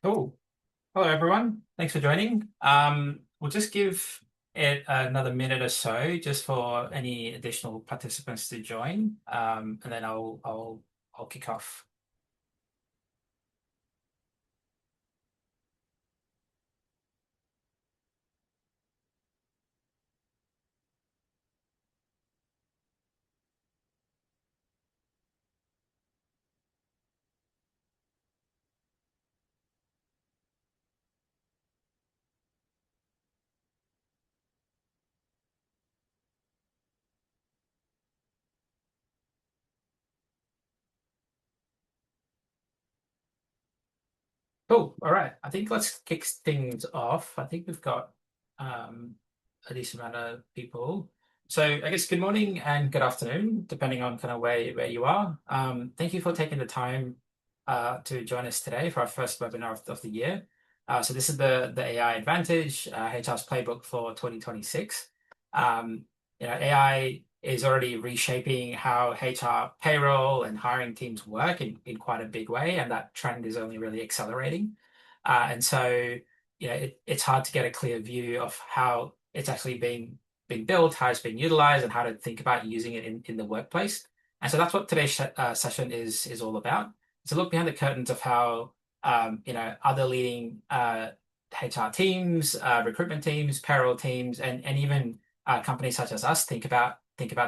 Cool. Hello, everyone. Thanks for joining. We'll just give it another minute or so just for any additional participants to join, and then I'll kick off. Cool. All right. I think let's kick things off. I think we've got um, a decent amount of people. So I guess good morning and good afternoon, depending on kind of where you are. Thank you for taking the time to join us today for our first webinar of the year. So this is the AI Advantage, HR's Playbook for 2026. AI is already reshaping how HR payroll and hiring teams work in quite a big way, and that trend is only really accelerating. And so, it's hard to get a clear view of how it's actually being built, how it's being utilized, and how to think about using it in the workplace. And so that's what today's session is all about. It's a look behind the curtains of how other leading HR teams, recruitment teams, payroll teams, and even companies such as us think about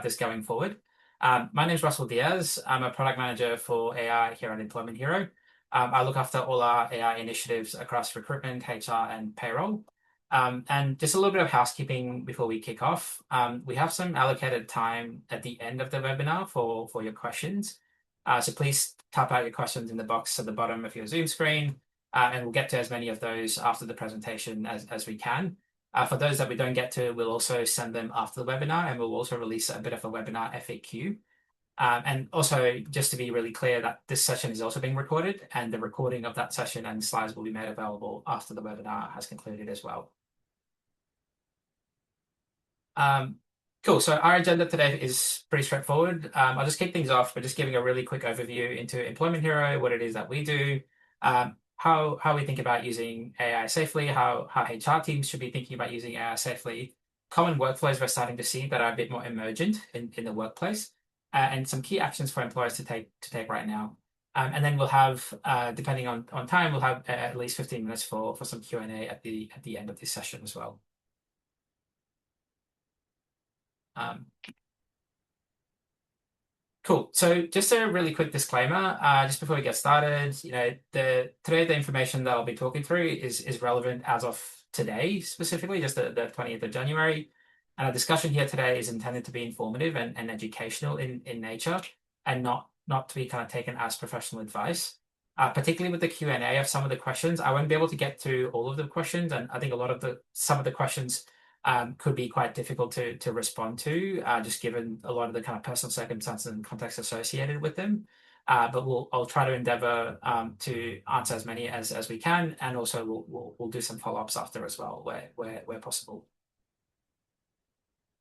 this going forward. My name is Russell Diaz. I'm a product manager for AI here at Employment Hero. I look after all our AI initiatives across recruitment, HR, and payroll. And just a little bit of housekeeping before we kick off. We have some allocated time at the end of the webinar for your questions. So please type out your questions in the box at the bottom of your Zoom screen, and we'll get to as many of those after the presentation as we can. For those that we don't get to, we'll also send them after the webinar, and we'll also release a bit of a webinar FAQ. And also, just to be really clear, that this session is also being recorded, and the recording of that session and slides will be made available after the webinar has concluded as well. Um, cool. So our agenda today is pretty straightforward. I'll just kick things off by just giving a really quick overview into Employment Hero, what it is that we do, how we think about using AI safely, how HR teams should be thinking about using AI safely, common workflows we're starting to see that are a bit more emergent in the workplace, and some key actions for employers to take right now. And then we'll have, depending on time, we'll have at least 15 minutes for some Q&A at the end of this session as well. Um, Cool. So just a really quick disclaimer, just before we get started, today the information that I'll be talking through is relevant as of today, specifically, just the 20th of January. And our discussion here today is intended to be informative and educational in nature, and not to be kind of taken as professional advice. Particularly with the Q&A of some of the questions, I won't be able to get to all of the questions, and I think some of the questions could be quite difficult to respond to, just given a lot of the kind of personal circumstances and context associated with them. But I'll try to endeavor to answer as many as we can, and also we'll do some follow-ups after as well, where possible.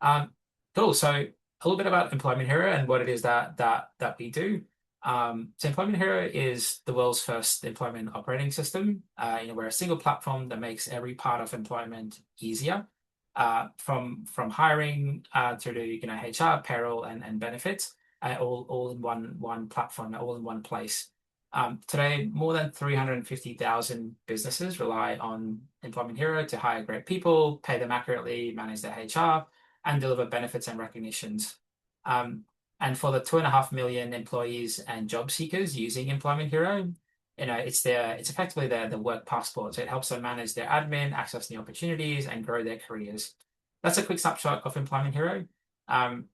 Um, cool. So a little bit about Employment Hero and what it is that we do. So Employment Hero is the world's first employment operating system. We're a single platform that makes every part of employment easier, from hiring through to HR, payroll, and benefits, all in one platform, all in one place. Today, more than 350,000 businesses rely on Employment Hero to hire great people, pay them accurately, manage their HR, and deliver benefits and recognitions. Um, and for the 2.5 million employees and job seekers using Employment Hero, it's effectively the work passport. So it helps them manage their admin, access new opportunities, and grow their careers. That's a quick snapshot of Employment Hero. And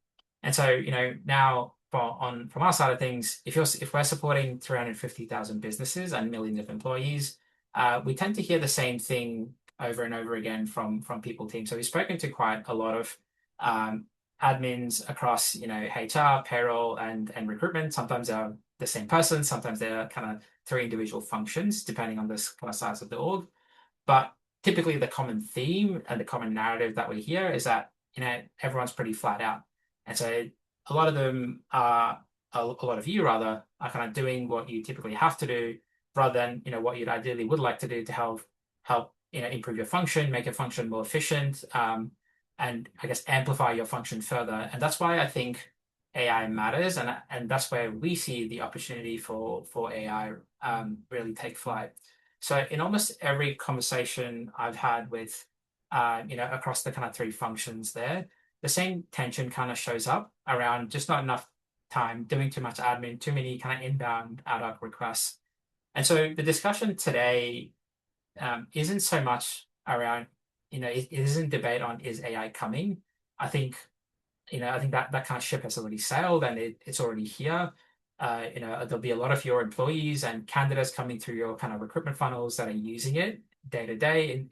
so, now from our side of things, if we're supporting 350,000 businesses and millions of employees, we tend to hear the same thing over and over again from people teams. So we've spoken to quite a lot of um, admins across, HR, payroll, and recruitment. Sometimes they're the same person, sometimes they're kind of three individual functions, depending on the kind of size of the org. But typically, the common theme and the common narrative that we hear is that everyone's pretty flat out, and so a lot of them are a lot of you rather are kind of doing what you typically have to do rather than what you'd ideally would like to do to help improve your function, make your function more efficient, and I guess amplify your function further. And that's why I think AI matters, and that's where we see the opportunity for AI really take flight. So in almost every conversation I've had with across the kind of three functions there, the same tension kind of shows up around just not enough time, doing too much admin, too many kind of inbound ad hoc requests. And so the discussion today isn't so much around, it isn't debate on is AI coming. I think, I think that kind of ship has already sailed and it's already here. There'll be a lot of your employees and candidates coming through your kind of recruitment funnels that are using it day to day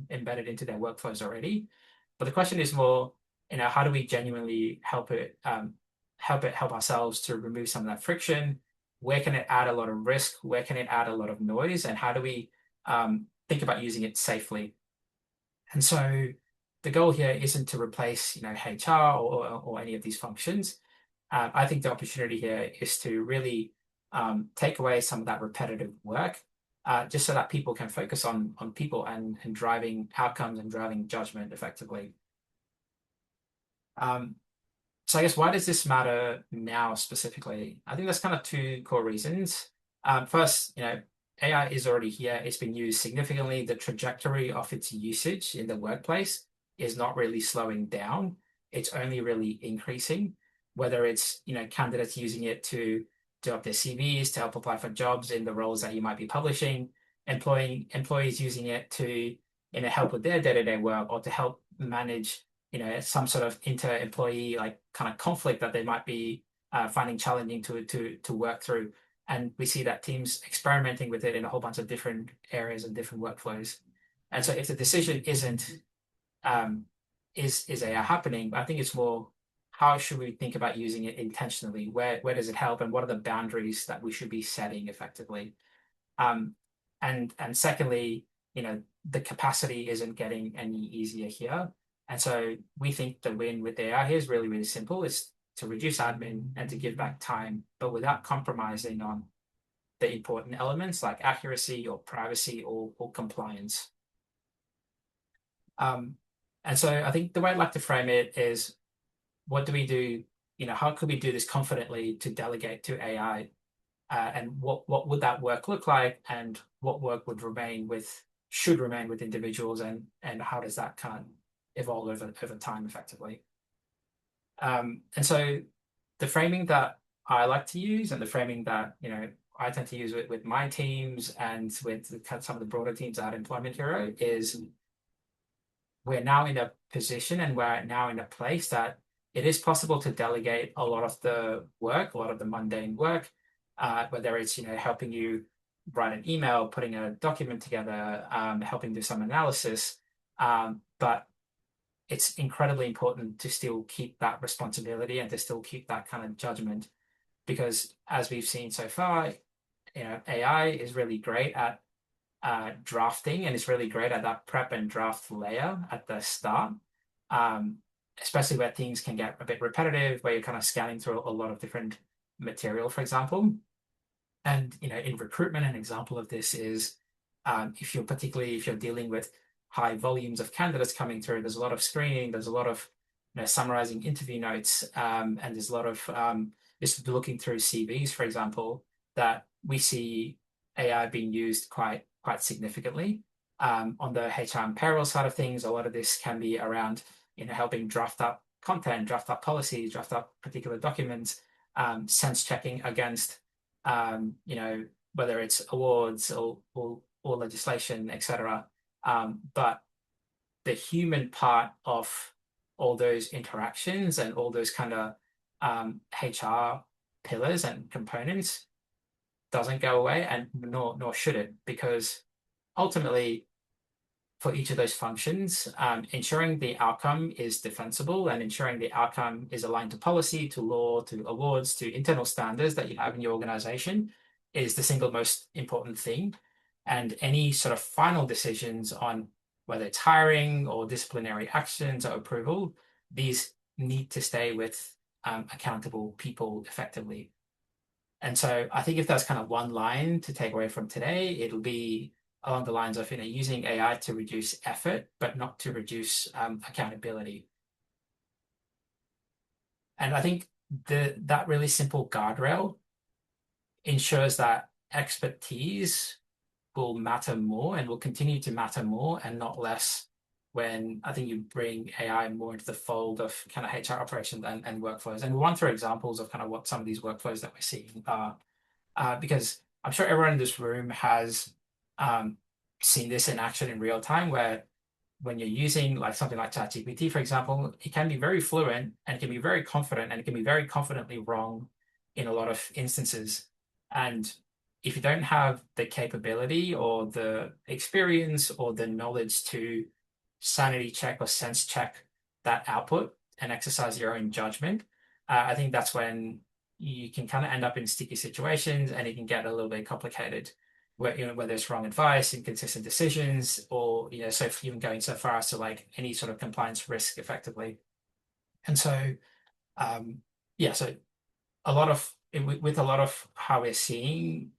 embedded into their workflows already. But the question is more, how do we genuinely help ourselves to remove some of that friction? Where can it add a lot of risk? Where can it add a lot of noise? And how do we think about using it safely? And so the goal here isn't to replace, HR or any of these functions. I think the opportunity here is to really take away some of that repetitive work, just so that people can focus on people and driving outcomes and driving judgment effectively. So I guess why does this matter now specifically? I think there's kind of two core reasons. First, AI is already here. It's been used significantly. The trajectory of its usage in the workplace is not really slowing down. It's only really increasing, whether it's, candidates using it to do up their CVs, to help apply for jobs in the roles that you might be publishing, employees using it to, help with their day-to-day work or to help manage, some sort of inter-employee like kind of conflict that they might be finding challenging to work through. And we see that teams experimenting with it in a whole bunch of different areas and different workflows. And so if the decision isn't is AI happening, I think it's more how should we think about using it intentionally? Where does it help, and what are the boundaries that we should be setting effectively? And secondly, the capacity isn't getting any easier here. And so we think the win with AI here is really, really simple. It's to reduce admin and to give back time, but without compromising on the important elements like accuracy or privacy or compliance. And so I think the way I'd like to frame it is, what do we do? How could we do this confidently to delegate to AI? And what would that work look like? And what work should remain with individuals? And how does that kind of evolve over time effectively? And so the framing that I like to use and the framing that, I tend to use with my teams and with some of the broader teams at Employment Hero is we're now in a position and we're now in a place that it is possible to delegate a lot of the work, a lot of the mundane work, whether it's, helping you write an email, putting a document together, helping do some analysis. But it's incredibly important to still keep that responsibility and to still keep that kind of judgment, because as we've seen so far, AI is really great at drafting, and it's really great at that prep and draft layer at the start, especially where things can get a bit repetitive, where you're kind of scanning through a lot of different material, for example. And in recruitment, an example of this is if you're dealing with high volumes of candidates coming through, there's a lot of screening, there's a lot of summarizing interview notes, and there's a lot of just looking through CVs, for example, that we see AI being used quite significantly. On the HR and payroll side of things, a lot of this can be around helping draft up content, draft up policies, draft up particular documents, sense checking against whether it's awards or legislation, etc. But the human part of all those interactions and all those kind of HR pillars and components doesn't go away, and nor should it, because ultimately for each of those functions, ensuring the outcome is defensible and ensuring the outcome is aligned to policy, to law, to awards, to internal standards that you have in your organization is the single most important thing. And any sort of final decisions on whether it's hiring or disciplinary actions or approval, these need to stay with accountable people effectively. And so I think if there's kind of one line to take away from today, it'll be along the lines of, using AI to reduce effort, but not to reduce accountability. And I think that really simple guardrail ensures that expertise will matter more and will continue to matter more and not less when I think you bring AI more into the fold of kind of HR operations and workflows. And we'll run through examples of kind of what some of these workflows that we're seeing are, because I'm sure everyone in this room has seen this in action in real time, where when you're using like something like ChatGPT, for example, it can be very fluent and it can be very confident and it can be very confidently wrong in a lot of instances. And if you don't have the capability or the experience or the knowledge to sanity check or sense check that output and exercise your own judgment, I think that's when you can kind of end up in sticky situations and it can get a little bit complicated where, whether it's wrong advice, inconsistent decisions, or so even going so far as to like any sort of compliance risk effectively. And so yeah, so a lot of with a lot of how we're seeing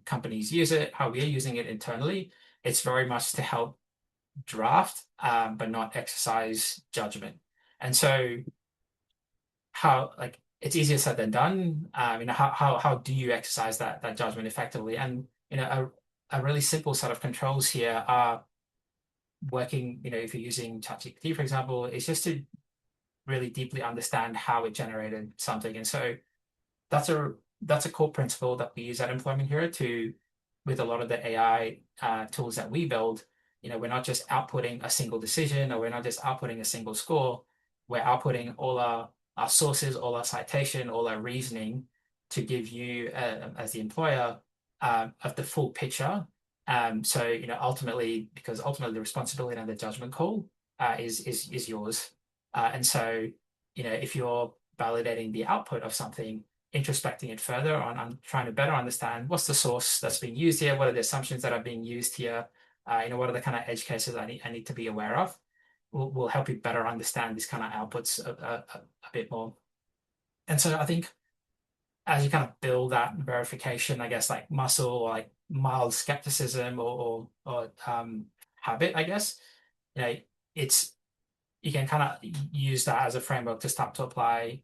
companies use it, how we're using it internally, it's very much to help draft, but not exercise judgment. And so how like it's easier said than done. How do you exercise that judgment effectively? And a really simple set of controls here are working. If you're using ChatGPT, for example, is just to really deeply understand how it generated something. And so that's a core principle that we use at Employment Hero to with a lot of the AI tools that we build. We're not just outputting a single decision or we're not just outputting a single score. We're outputting all our sources, all our citation, all our reasoning to give you as the employer of the full picture. So ultimately, because ultimately the responsibility and the judgment call is yours. And so if you're validating the output of something, introspecting it further on trying to better understand what's the source that's being used here, what are the assumptions that are being used here, what are the kind of edge cases I need to be aware of, will help you better understand these kind of outputs a bit more. And so I think as you kind of build that verification, I guess like muscle or like mild skepticism or habit, I guess, it's you can kind of use that as a framework to start to apply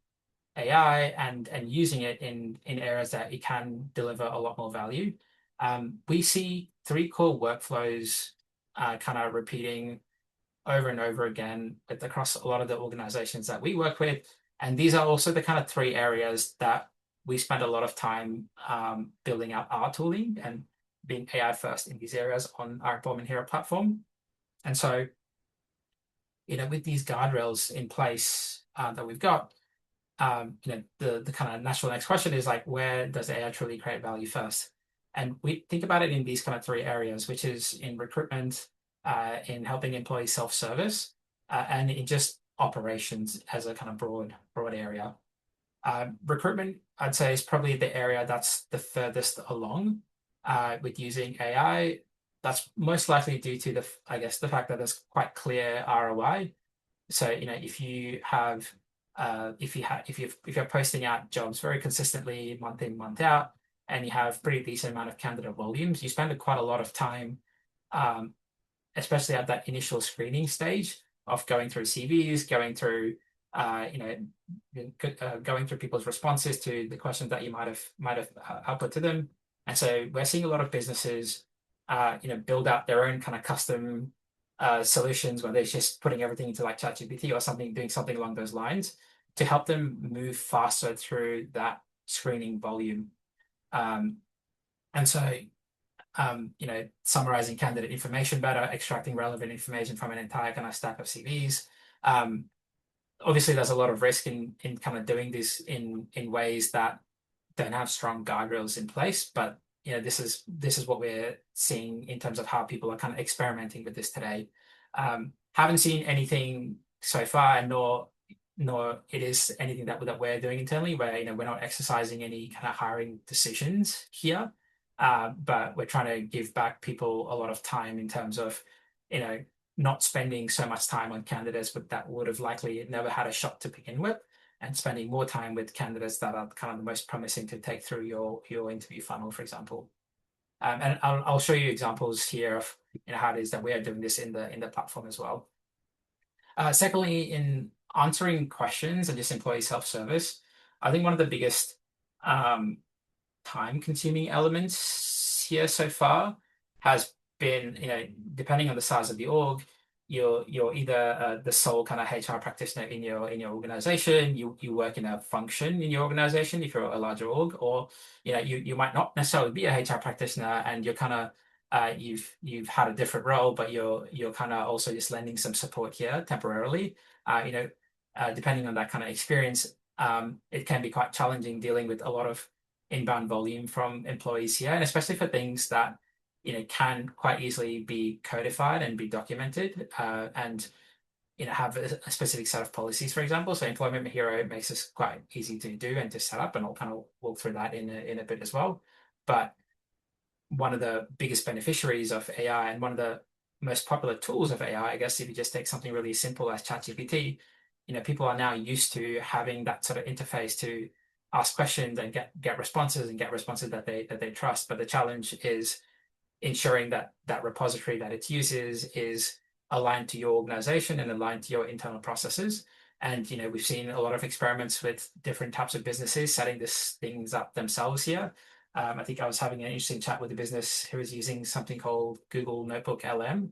AI and using it in areas that it can deliver a lot more value. We see three core workflows kind of repeating over and over again across a lot of the organizations that we work with. And these are also the kind of three areas that we spend a lot of time building out our tooling and being AI first in these areas on our Employment Hero platform. And so, with these guardrails in place that we've got, the kind of natural next question is like, where does AI truly create value first? And we think about it in these kind of three areas, which is in recruitment, in helping employees self-service, and in just operations as a kind of broad area. Recruitment, I'd say, is probably the area that's the furthest along with using AI. That's most likely due to the fact that there's quite clear ROI. So, if you're posting out jobs very consistently month in, month out, and you have pretty decent amount of candidate volumes, you spend quite a lot of time, especially at that initial screening stage of going through CVs, going through going through people's responses to the questions that you might have output to them. And so we're seeing a lot of businesses, build out their own kind of custom solutions where they're just putting everything into like ChatGPT or something, doing something along those lines to help them move faster through that screening volume. And so, summarizing candidate information better, extracting relevant information from an entire kind of stack of CVs. Obviously, there's a lot of risk in kind of doing this in ways that don't have strong guardrails in place, but this is what we're seeing in terms of how people are kind of experimenting with this today. Haven't seen anything so far, nor it is anything that we're doing internally, where we're not exercising any kind of hiring decisions here, but we're trying to give back people a lot of time in terms of not spending so much time on candidates that would have likely never had a shot to begin with. and spending more time with candidates that are kind of the most promising to take through your interview funnel, for example. And I'll show you examples here of how it is that we are doing this in the platform as well. Secondly, in answering questions and just employee self-service, I think one of the biggest time-consuming elements here so far has been, depending on the size of the org, you're either the sole kind of HR practitioner in your organization. You work in a function in your organization if you're a larger org, or you might not necessarily be a HR practitioner, and you're kind of you've had a different role, but you're kind of also just lending some support here temporarily. Depending on that kind of experience, it can be quite challenging dealing with a lot of inbound volume from employees here, and especially for things that can quite easily be codified and be documented, and have a specific set of policies, for example. So Employment Hero makes this quite easy to do and to set up, and I'll kind of walk through that in a bit as well. But one of the biggest beneficiaries of AI and one of the most popular tools of AI, I guess, if you just take something really simple as ChatGPT, people are now used to having that sort of interface to ask questions and get responses, and get responses that they trust. But the challenge is ensuring that that repository that it uses is aligned to your organization and aligned to your internal processes. And we've seen a lot of experiments with different types of businesses setting things up themselves here. I think I was having an interesting chat with a business who was using something called Google Notebook LM,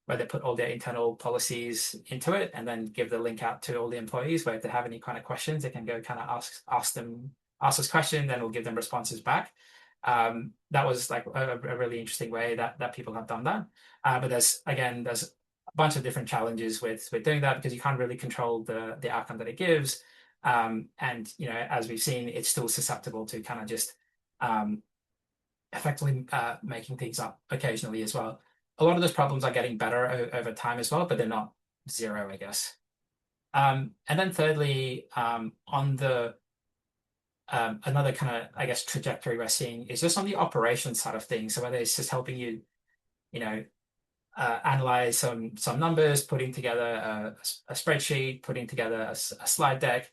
where they put all their internal policies into it and then give the link out to all the employees, where if they have any kind of questions, they can go kind of ask us questions, then we'll give them responses back. That was like a really interesting way that people have done that. But there's a bunch of different challenges with doing that, because you can't really control the outcome that it gives. And as we've seen, it's still susceptible to kind of just effectively making things up occasionally as well. A lot of those problems are getting better over time as well, but they're not zero, I guess. And then thirdly, on the another kind of, I guess, trajectory we're seeing is just on the operations side of things. So whether it's just helping you, analyze some numbers, putting together a spreadsheet, putting together a slide deck,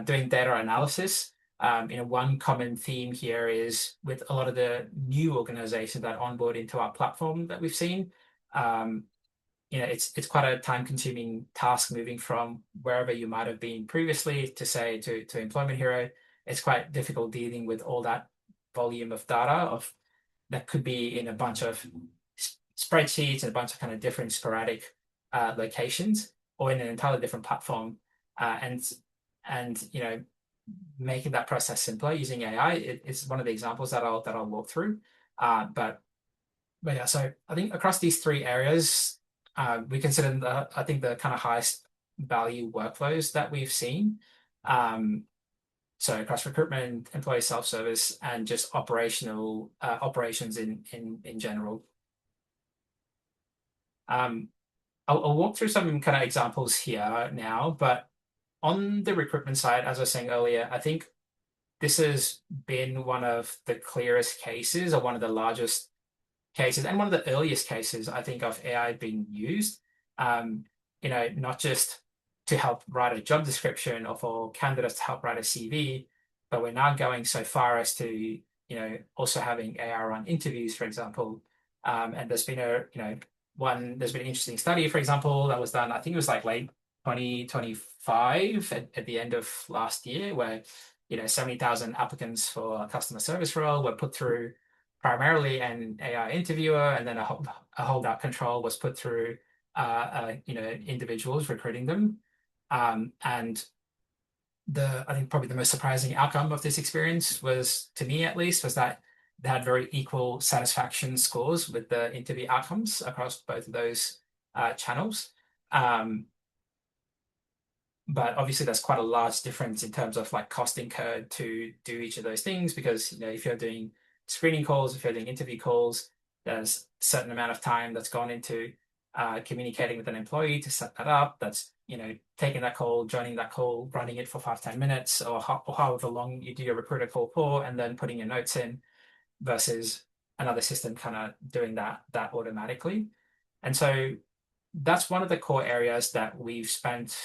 doing data analysis. One common theme here is with a lot of the new organizations that onboard into our platform that we've seen. It's quite a time-consuming task moving from wherever you might have been previously to, say, to Employment Hero. It's quite difficult dealing with all that volume of data that could be in a bunch of spreadsheets and a bunch of kind of different sporadic locations, or in an entirely different platform. And making that process simpler using AI, it's one of the examples that I'll walk through. But yeah, so I think across these three areas, we consider the kind of highest value workflows that we've seen. So across recruitment, employee self-service, and just operations in general. I'll walk through some kind of examples here now, but on the recruitment side, as I was saying earlier, I think this has been one of the clearest cases, or one of the largest cases, and one of the earliest cases, I think, of AI being used. Not just to help write a job description or for candidates to help write a CV, but we're now going so far as to, also having AI run interviews, for example. And there's been there's been an interesting study, for example, that was done, I think it was like late 2025 at the end of last year, where 70,000 applicants for a customer service role were put through primarily an AI interviewer, and then a holdout control was put through individuals recruiting them. And I think probably the most surprising outcome of this experience was, to me at least, was that they had very equal satisfaction scores with the interview outcomes across both of those channels. But obviously there's quite a large difference in terms of like cost incurred to do each of those things, because if you're doing screening calls, if you're doing interview calls, there's a certain amount of time that's gone into communicating with an employee to set that up. That's taking that call, joining that call, running it for 5-10 minutes, or however long you do your recruiter call for, and then putting your notes in, versus another system kind of doing that automatically. And so that's one of the core areas that we've spent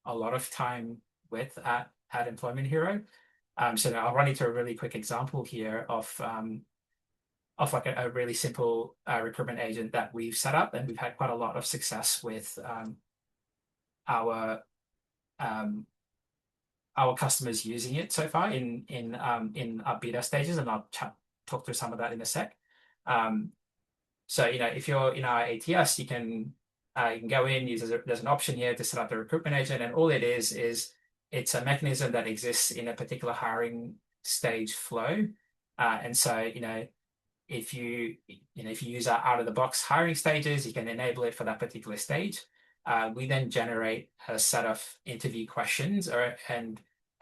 a lot of time with at at Employment Hero. So now I'll run you through a really quick example here of like a really simple recruitment agent that we've set up, and we've had quite a lot of success with our um, our customers using it so far in our beta stages, and I'll talk through some of that in a sec. Um, so if you're in our ATS, you can go in. There's an option here to set up the recruitment agent, and all it is it's a mechanism that exists in a particular hiring stage flow. And so if you use our out of the box hiring stages, you can enable it for that particular stage. We then generate a set of interview questions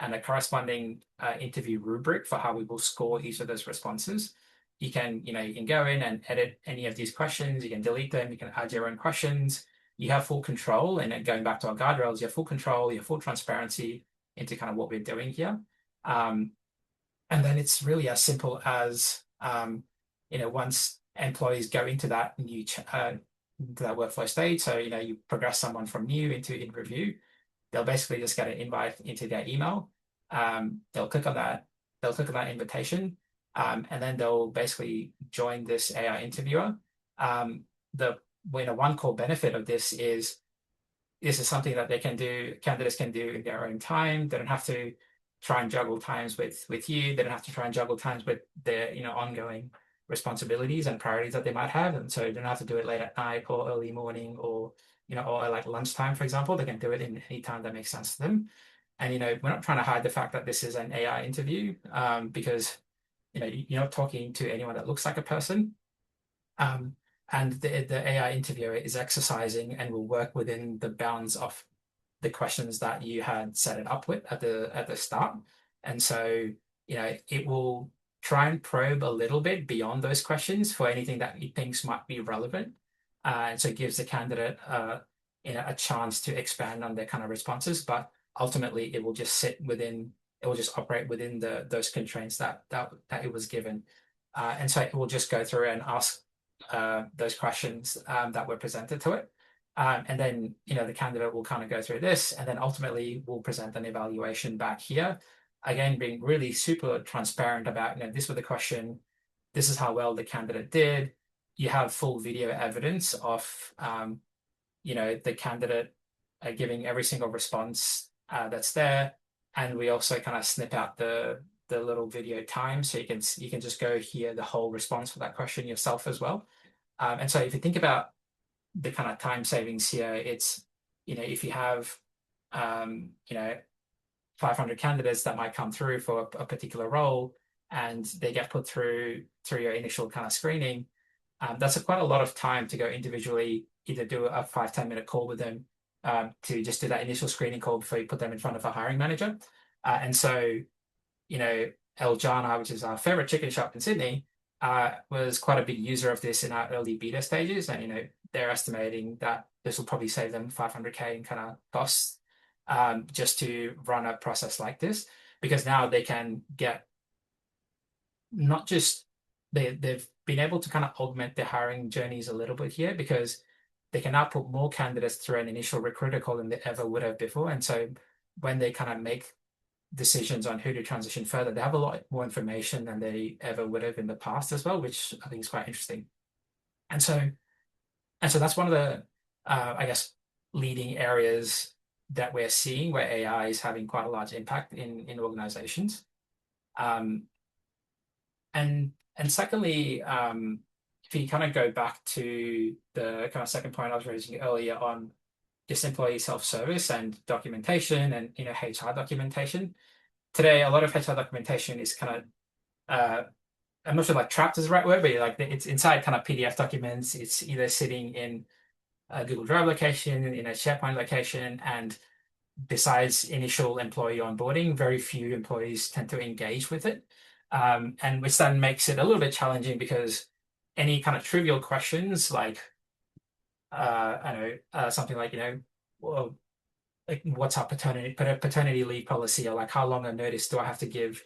and a corresponding interview rubric for how we will score each of those responses. You can go in and edit any of these questions. You can delete them. You can add your own questions. You have full control. And then going back to our guardrails, you have full control, you have full transparency into kind of what we're doing here. And then it's really as simple as once employees go into that workflow stage. So you progress someone from new into in review, they'll basically just get an invite into their email. They'll click on that. They'll click on that invitation, and then they'll basically join this AI interviewer. The one core benefit of this is something that candidates can do in their own time. They don't have to try and juggle times with you. They don't have to try and juggle times with their ongoing responsibilities and priorities that they might have, and so they don't have to do it late at night or early morning or like lunchtime, for example. They can do it in any time that makes sense to them. And we're not trying to hide the fact that this is an AI interview, because you're not talking to anyone that looks like a person. And the AI interviewer is exercising and will work within the bounds of the questions that you had set it up with at the start. And so it will try and probe a little bit beyond those questions for anything that it thinks might be relevant. And so it gives the candidate a chance to expand on their kind of responses, but ultimately it will just operate within those constraints that it was given. And so it will just go through and ask those questions that were presented to it. And then the candidate will kind of go through this, and then ultimately we'll present an evaluation back here. Again, being really super transparent about, this was the question, this is how well the candidate did. You have full video evidence of, the candidate giving every single response that's there. And we also kind of snip out the little video time, so you can just go hear the whole response for that question yourself as well. And so if you think about the kind of time savings here, it's, if you have, 500 candidates that might come through for a particular role, and they get put through your initial kind of screening, that's quite a lot of time to go individually, either do a 5-10 minute call with them, to just do that initial screening call before you put them in front of a hiring manager. And so, El Jana, which is our favorite chicken shop in Sydney, was quite a big user of this in our early beta stages. And, they're estimating that this will probably save them 500K in kind of costs, just to run a process like this, because now they can get not just they've been able to kind of augment their hiring journeys a little bit here, because they can now put more candidates through an initial recruiter call than they ever would have before. And so when they kind of make decisions on who to transition further, they have a lot more information than they ever would have in the past as well, which I think is quite interesting. And so that's one of the, I guess, leading areas that we're seeing where AI is having quite a large impact in organizations. And secondly, if you kind of go back to the kind of second point I was raising earlier on just employee self-service and documentation and HR documentation. Today, a lot of HR documentation is kind of I'm not sure like trapped is the right word, but like it's inside kind of PDF documents. It's either sitting in a Google Drive location, in a SharePoint location, and besides initial employee onboarding, very few employees tend to engage with it. And which then makes it a little bit challenging, because any kind of trivial questions like, I know, something like, well, like what's our paternity leave policy, or like how long a notice do I have to give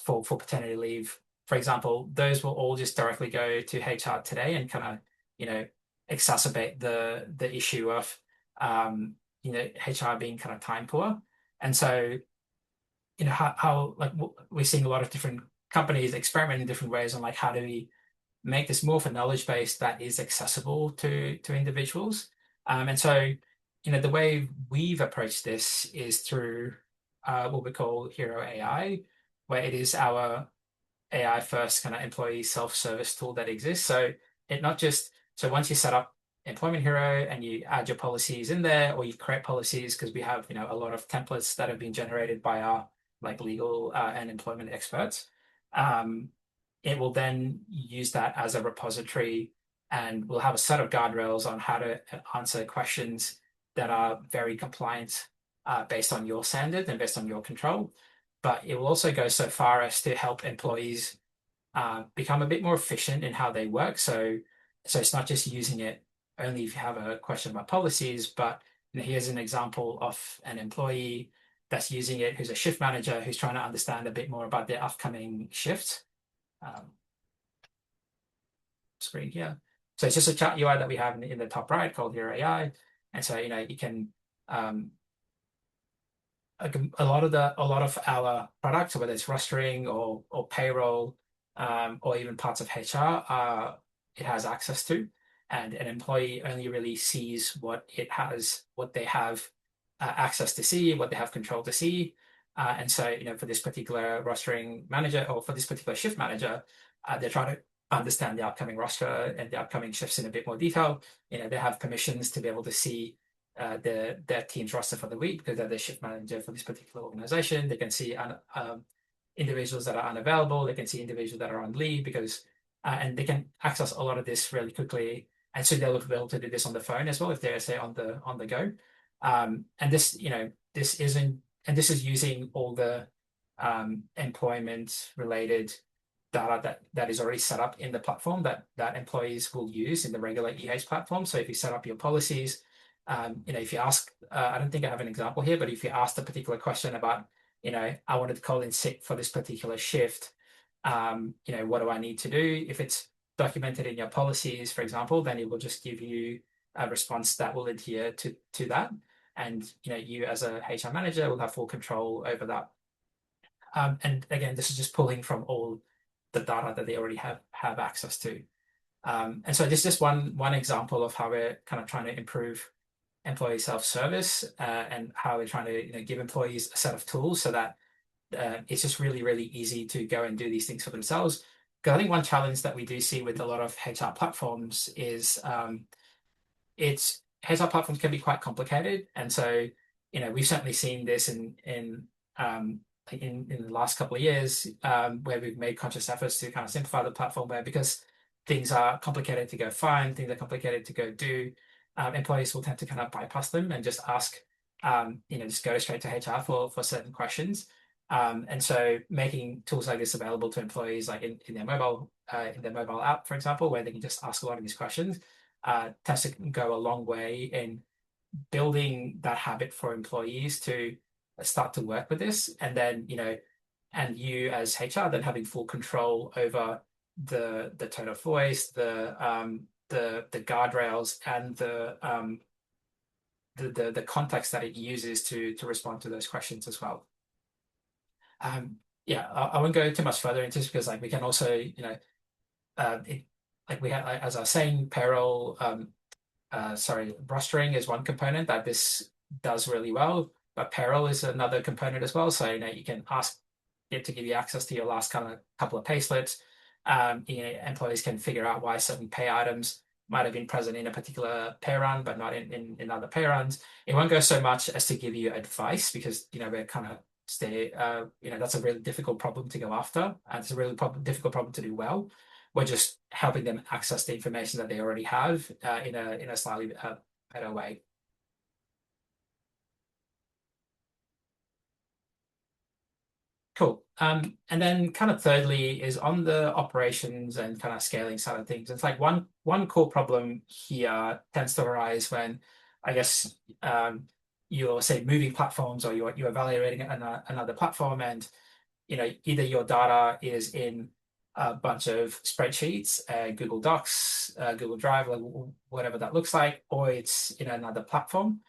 for paternity leave, for example. Those will all just directly go to HR today and kind of exacerbate the issue of HR being kind of time poor. And so how like we're seeing a lot of different companies experiment in different ways on like how do we make this more of a knowledge base that is accessible to individuals. And so, the way we've approached this is through what we call Hero AI, where it is our AI first kind of employee self-service tool that exists. So it not just so once you set up Employment Hero and you add your policies in there, or you create policies because we have a lot of templates that have been generated by our like legal and employment experts. Um, it will then use that as a repository, and we'll have a set of guardrails on how to answer questions that are very compliant based on your standard and based on your control. But it will also go so far as to help employees become a bit more efficient in how they work. So it's not just using it only if you have a question about policies, but here's an example of an employee that's using it who's a shift manager who's trying to understand a bit more about their upcoming shift. Um, Screen here. So it's just a chat UI that we have in the top right called Hero AI. And so, you can um, a lot of our products, whether it's rostering or payroll, or even parts of HR, it has access to, and an employee only really sees what they have access to see, what they have control to see. And so, for this particular rostering manager or for this particular shift manager, they're trying to understand the upcoming roster and the upcoming shifts in a bit more detail. They have permissions to be able to see their team's roster for the week because they're the shift manager for this particular organization. They can see individuals that are unavailable. They can see individuals that are on leave and they can access a lot of this really quickly. And so they'll be able to do this on the phone as well if they're say on the go. And this is using all the employment related data that is already set up in the platform that employees will use in the regular EH platform. So if you set up your policies, if you ask, I don't think I have an example here, but if you ask a particular question about, I wanted to call in sick for this particular shift, what do I need to do? If it's documented in your policies, for example, then it will just give you a response that will adhere to that. And, you as a HR manager will have full control over that. And again, this is just pulling from all the data that they already have access to. And so this is just one example of how we're kind of trying to improve employee self-service and how we're trying to give employees a set of tools so that it's just really, really easy to go and do these things for themselves. Because I think one challenge that we do see with a lot of HR platforms is it's HR platforms can be quite complicated, and so we've certainly seen this in the last couple of years where we've made conscious efforts to kind of simplify the platform where because things are complicated to go find, things are complicated to go do, employees will tend to kind of bypass them and just ask, just go straight to HR for certain questions. And so making tools like this available to employees, like in their mobile app, for example, where they can just ask a lot of these questions, tends to go a long way in building that habit for employees to start to work with this. And then, and you as HR then having full control over the tone of voice, the guardrails, and the context that it uses to respond to those questions as well. Yeah, I won't go too much further into this because like we can also, like we have, as I was saying, payroll, rostering is one component that this does really well, but payroll is another component as well. So, you can ask it to give you access to your last kind of couple of pay slips. Employees can figure out why certain pay items might have been present in a particular pay run, but not in other pay runs. It won't go so much as to give you advice because, we're kind of that's a really difficult problem to go after. And it's a really difficult problem to do well. We're just helping them access the information that they already have in a slightly better way. Cool. And then kind of thirdly is on the operations and kind of scaling side of things. It's like one core problem here tends to arise when I guess you're say moving platforms or you're evaluating another platform and either your data is in a bunch of spreadsheets, Google Docs, Google Drive, whatever that looks like, or it's in another platform.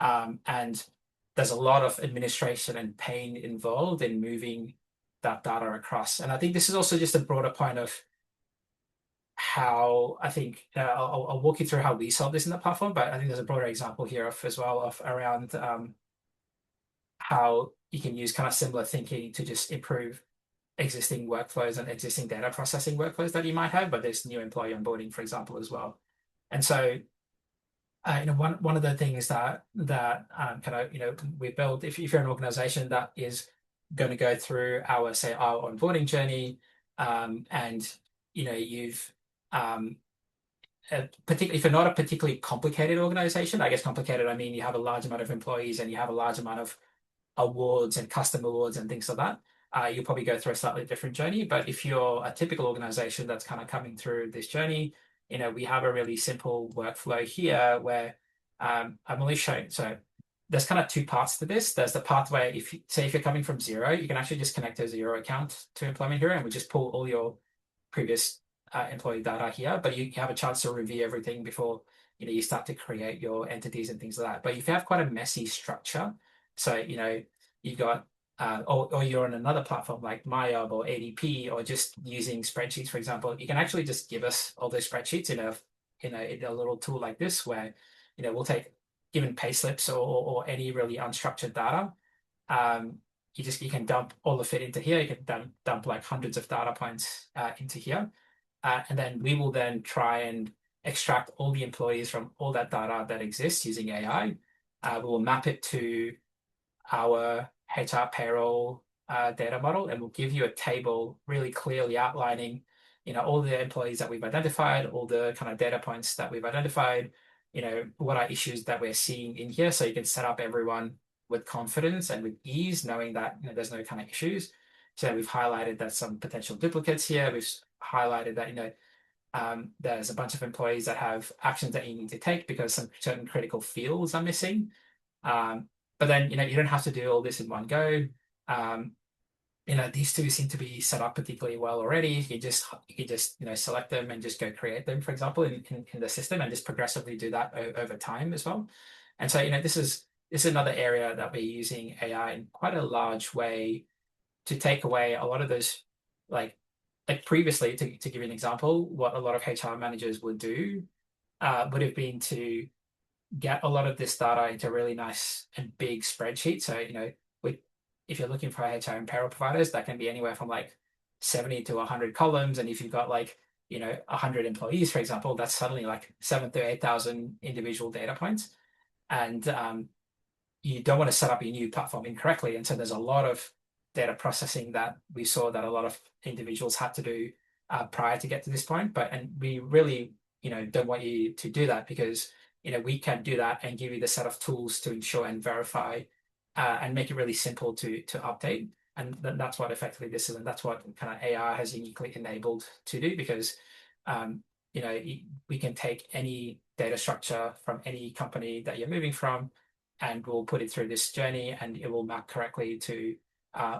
And there's a lot of administration and pain involved in moving that data across. And I think this is also just a broader point of how I think I'll walk you through how we solve this in the platform, but I think there's a broader example here of as well of around how you can use kind of similar thinking to just improve existing workflows and existing data processing workflows that you might have, but there's new employee onboarding, for example, as well. And so, one of the things that kind of we build if you're an organization that is going to go through our say our onboarding journey, and you've particularly if you're not a particularly complicated organization, I guess complicated, I mean you have a large amount of employees and you have a large amount of awards and custom awards and things like that, you'll probably go through a slightly different journey. But if you're a typical organization that's kind of coming through this journey, we have a really simple workflow here where I'm only showing. So there's kind of two parts to this. There's the path where if you're coming from zero, you can actually just connect a zero account to Employment Hero and we just pull all your previous employee data here, but you have a chance to review everything before you start to create your entities and things like that. But if you have quite a messy structure, so you've got or you're on another platform like MyJob or ADP or just using spreadsheets, for example, you can actually just give us all those spreadsheets in a little tool like this where we'll take given pay slips or any really unstructured data. You can dump all of it into here. You can dump like hundreds of data points into here. And then we will then try and extract all the employees from all that data that exists using AI. We will map it to our HR payroll data model, and we'll give you a table really clearly outlining, all the employees that we've identified, all the kind of data points that we've identified, what are issues that we're seeing in here, so you can set up everyone with confidence and with ease, knowing that there's no kind of issues. So we've highlighted that some potential duplicates here. We've highlighted that there's a bunch of employees that have actions that you need to take because some certain critical fields are missing. But then you don't have to do all this in one go. These two seem to be set up particularly well already. You can just select them and just go create them, for example, in the system, and just progressively do that over time as well. And so this is another area that we're using AI in quite a large way to take away a lot of those, like previously, to give you an example, what a lot of HR managers would do would have been to get a lot of this data into a really nice and big spreadsheet. So, if you're looking for HR and payroll providers, that can be anywhere from like 70 to 100 columns. And if you've got 100 employees, for example, that's suddenly like 7,000 to 8,000 individual data points. And you don't want to set up your new platform incorrectly. And so there's a lot of data processing that we saw that a lot of individuals had to do prior to get to this point. And we really, don't want you to do that because, we can do that and give you the set of tools to ensure and verify and make it really simple to update. And that's what effectively this is. And that's what kind of AI has uniquely enabled to do because, we can take any data structure from any company that you're moving from and we'll put it through this journey and it will map correctly to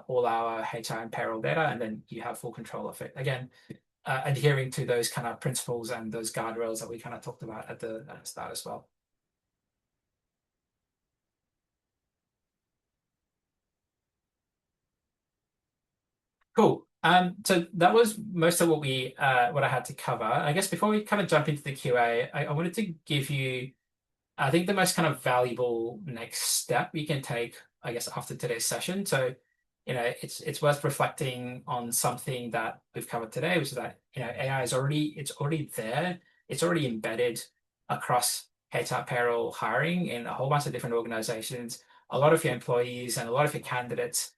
all our HR and payroll data, and then you have full control of it. Again, adhering to those kind of principles and those guardrails that we kind of talked about at the start as well. Cool. So that was most of what I had to cover. I guess before we kind of jump into the QA, I wanted to give you, I think, the most kind of valuable next step you can take, I guess, after today's session. So, it's worth reflecting on something that we've covered today, which is that, AI is already there. It's already embedded across HR payroll hiring in a whole bunch of different organizations. A lot of your employees and a lot of your candidates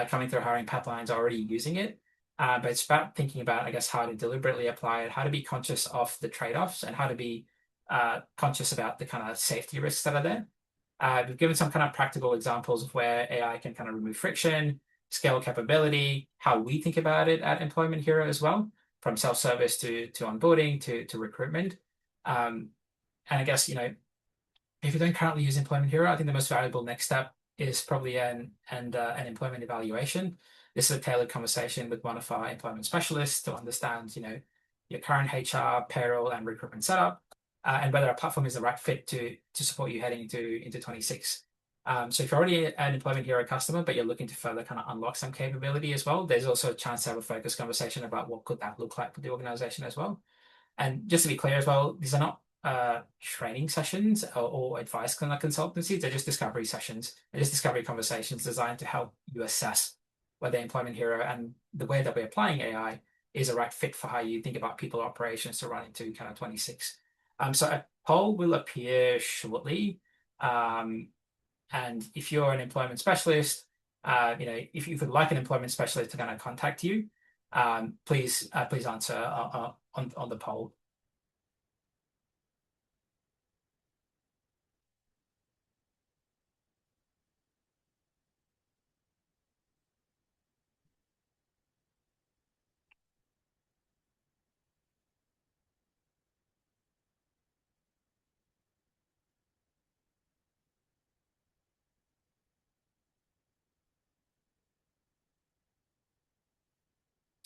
coming through hiring pipelines are already using it. But it's about thinking about, I guess, how to deliberately apply it, how to be conscious of the trade-offs, and how to be conscious about the kind of safety risks that are there. We've given some kind of practical examples of where AI can kind of remove friction, scale capability, how we think about it at Employment Hero as well, from self-service to onboarding to recruitment. And I guess, if you don't currently use Employment Hero, I think the most valuable next step is probably an employment evaluation. This is a tailored conversation with one of our employment specialists to understand, your current HR, payroll, and recruitment setup, and whether our platform is the right fit to support you heading into 26. So if you're already an Employment Hero customer, but you're looking to further kind of unlock some capability as well, there's also a chance to have a focused conversation about what could that look like for the organization as well. And just to be clear as well, these are not training sessions or advice kind of consultancies. They're just discovery sessions. They're just discovery conversations designed to help you assess whether Employment Hero and the way that we're applying AI is a right fit for how you think about people operations to run into kind of 26. So a poll will appear shortly. Um, and if you're an employment specialist, if you would like an employment specialist to kind of contact you, please answer on the poll.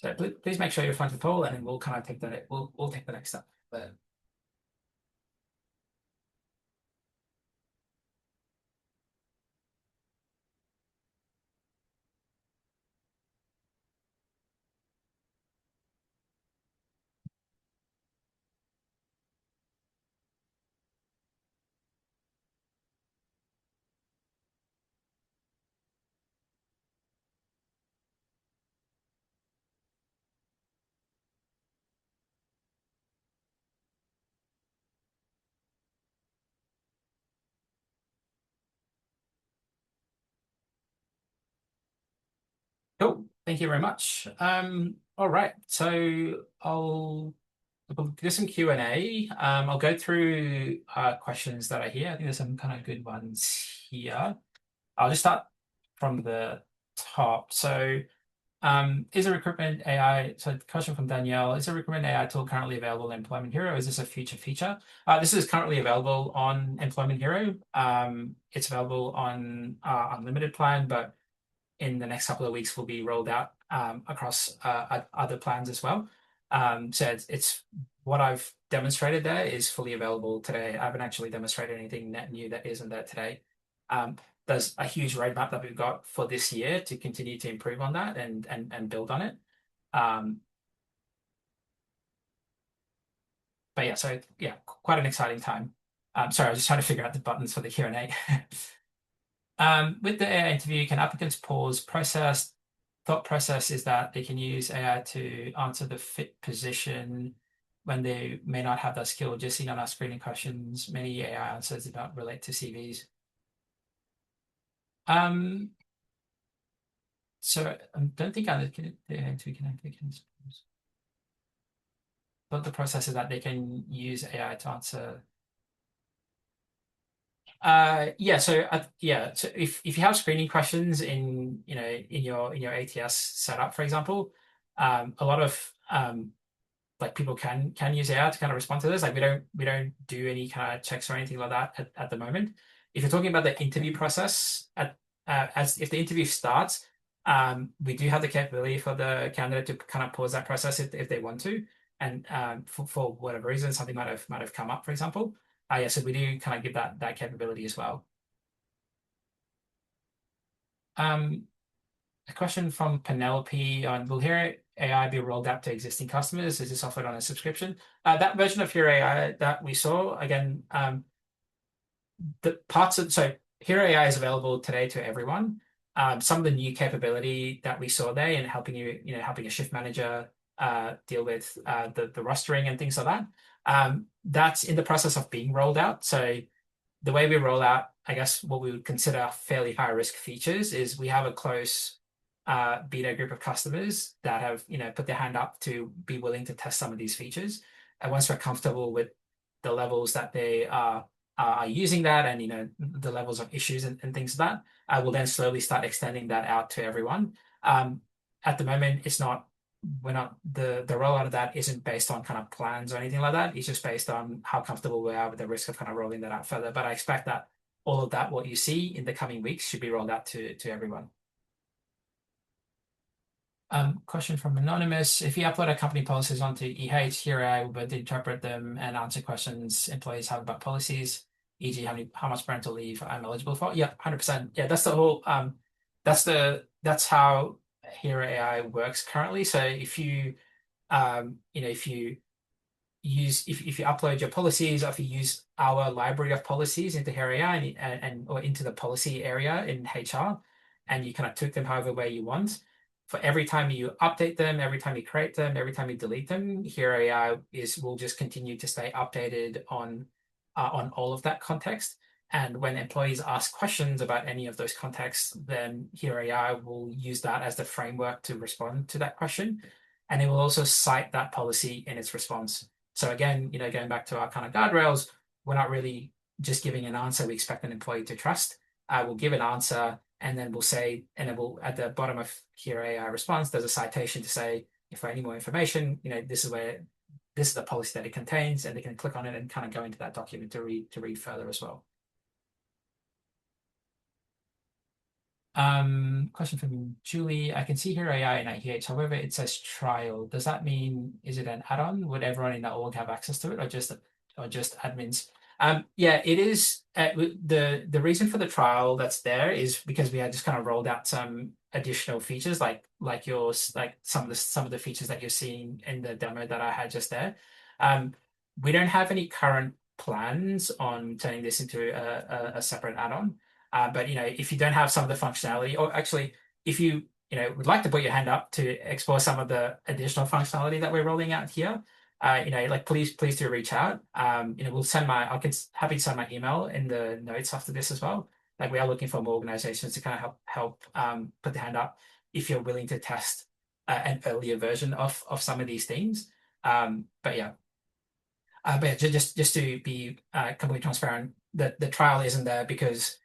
So please make sure you're front of the poll, and then we'll kind of take we'll take the next step. But cool. Thank you very much. All right. So we'll do some Q&A. I'll go through questions that are here. I think there's some kind of good ones here. I'll just start from the top. So is a recruitment AI, so question from Danielle, is a recruitment AI tool currently available in Employment Hero? Is this a future feature? This is currently available on Employment Hero. It's available on unlimited plan, but in the next couple of weeks will be rolled out across other plans as well. So it's what I've demonstrated there is fully available today. I haven't actually demonstrated anything net new that isn't there today. There's a huge roadmap that we've got for this year to continue to improve on that and build on it. Um, but yeah, so yeah, quite an exciting time. Sorry, I was just trying to figure out the buttons for the Q&A. With the AI interview, can applicants pause process? Thought process is that they can use AI to answer the fit position when they may not have that skill. Just seen on our screening questions, many AI answers do not relate to CVs. So I don't think the AI interview can applicants pause. But the process is that they can use AI to answer. So if you have screening questions in your ATS setup, for example, a lot of like people can use AI to kind of respond to this. Like we don't do any kind of checks or anything like that at the moment. If you're talking about the interview process as if the interview starts, we do have the capability for the candidate to kind of pause that process if they want to, and for whatever reason something might have come up, for example. Yeah, so we do kind of give that capability as well. Um, a question from Penelope on will Hero AI be rolled out to existing customers? Is this offered on a subscription? That version of Hero AI that we saw, again, the parts of so Hero AI is available today to everyone. Some of the new capability that we saw there in helping a shift manager deal with the rostering and things like that. That's in the process of being rolled out. So the way we roll out, I guess, what we would consider fairly high risk features is we have a close beta group of customers that have, put their hand up to be willing to test some of these features. And once we're comfortable with the levels that they are using that and, the levels of issues and things like that, I will then slowly start extending that out to everyone. At the moment, we're not the rollout of that isn't based on kind of plans or anything like that. It's just based on how comfortable we are with the risk of kind of rolling that out further. But I expect that all of that, what you see in the coming weeks, should be rolled out to everyone. Question from Anonymous. If you upload a company policies onto EH, here I will be able to interpret them and answer questions employees have about policies. e.g., how much parental leave I'm eligible for. Yeah, 100%. Yeah, that's the whole that's how Hero AI works currently. So if you if you upload your policies, or if you use our library of policies into Hero AI and or into the policy area in HR, and you kind of tweak them however way you want. For every time you update them, every time you create them, every time you delete them, Hero AI is will just continue to stay updated on all of that context. And when employees ask questions about any of those contexts, then Hero AI will use that as the framework to respond to that question. And it will also cite that policy in its response. So again, going back to our kind of guardrails, we're not really just giving an answer we expect an employee to trust. We'll give an answer, and then we'll say, and then we'll at the bottom of Hero AI response, there's a citation to say, if for any more information, this is the policy that it contains, and they can click on it and kind of go into that document to read further as well. Question from Julie. I can see here AI in ITH. However, it says trial. Does that mean is it an add-on? Would everyone in that org have access to it, or just admins? Yeah, it is. The reason for the trial that's there is because we had just kind of rolled out some additional features, like yours, like some of the features that you're seeing in the demo that I had just there. Um, we don't have any current plans on turning this into a separate add-on. But if you don't have some of the functionality, or actually, if you would like to put your hand up to explore some of the additional functionality that we're rolling out here, like please do reach out. We'll send I can happy to send my email in the notes after this as well. Like we are looking for more organizations to kind of help put the hand up if you're willing to test an earlier version of some of these things. But yeah, just to be completely transparent, the trial isn't there because